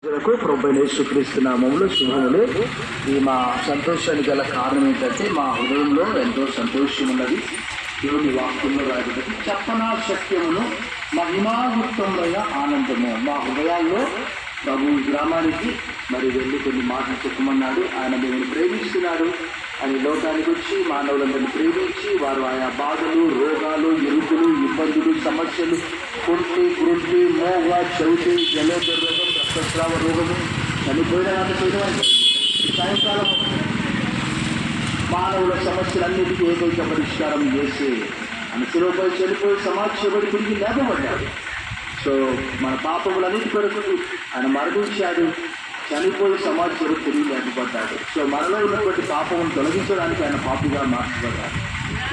ప్రభువైన యేసుక్రీస్తు నామములో శుభములు. ఈ మా సంతోషానికి గల కారణం ఏంటంటే మా హృదయంలో ఎంతో సంతోషం ఉన్నది. దేవుని వాక్యంలో రాయబడింది, చెప్పనా శక్యమును మహిమాయుక్తమైన ఆనందము. మా హృదయాల్లో ప్రభు ఈ గ్రామానికి మరి వెళ్ళి కొన్ని మాటలు చెప్పమన్నాడు. ఆయన దేవుని ప్రేమిస్తున్నాడు అని లోకానికి వచ్చి మానవులందరినీ ప్రేమించి వారు ఆయా బాధలు, రోగాలు, ఎరుకులు, ఇబ్బందులు, సమస్యలు, కుంటి, గుడ్డి, మోగ, చౌటి, జలోదర రోగం, రక్తస్రావ రోగము, చనిపోయిన సాయంకాలం మానవుల సమస్యలన్నిటికీ ఏకైక పరిష్కారం చేసే అని శిలువపై చనిపోయి సమాజపడి తిరిగి లేపబడ్డాడు. సో మన పాపములన్నిటి కొరకు ఆయన మరణించాడు, చనిపోయి సమాజం తిరిగి లేపబడ్డాడు. సో మనలో ఉన్నటువంటి పాపమును తొలగించడానికి ఆయన పాపిగా మార్చబడ్డాడు.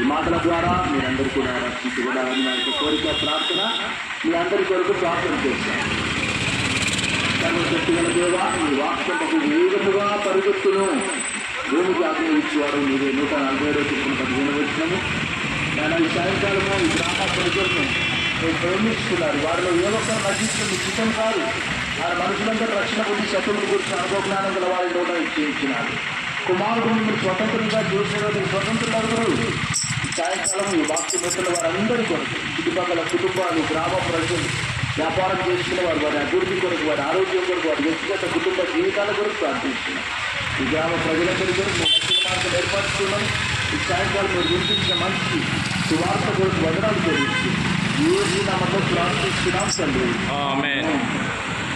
ఈ మాటల ద్వారా మీరందరూ కూడా రక్షించబడాలని నా యొక్క కోరిక, ప్రార్థన మీ అందరి కొరకు ప్రార్థన చేశాను. సర్వశక్తిగల దేవా, మీ వాక్యం బహు వేగముగా పరిగెత్తును, భూమికి ఆజ్ఞయించేవాడు మీరు. 147 వచ్చినాము. నేను ఈ సాయంకాలము ఈ గ్రామ ప్రజలను మీరు ప్రేమిస్తున్నారు. వారిలో ఏ ఒక్కరు నశించడం ఉచితం కాదు. ఆయన మనుషులందరూ రక్షణ పొంది శత్రువుల గురించి అనుభవజ్ఞానం గల వారి నోట ఇచ్చేయించినారు. కుమారుడు మీరు స్వతంత్రంగా చేసిన స్వతంత్రులు. సాయంకాలం ఈ వాక్యం పెట్టిన వారందరి కొరకు, చుట్టుపక్కల కుటుంబాలు, గ్రామ ప్రజలు, వ్యాపారం చేసుకున్న వారు, వారి అభివృద్ధి కొరకు, వారి ఆరోగ్యం కొరకు, వారి వ్యక్తిగత కుటుంబ జీవితాల కొరకు ప్రార్థిస్తున్నాం. ఈ గ్రామ ప్రజలందరి కొరకు మంచి మార్గం ఏర్పరుస్తున్నాం. ఈ సాయంకాలం మీరు గుర్తించిన మంచి సువార్త కొరకు వదనాలు తెలియజేసి ఈ నమ్మకం ప్రార్థిస్తున్నాం తండ్రి.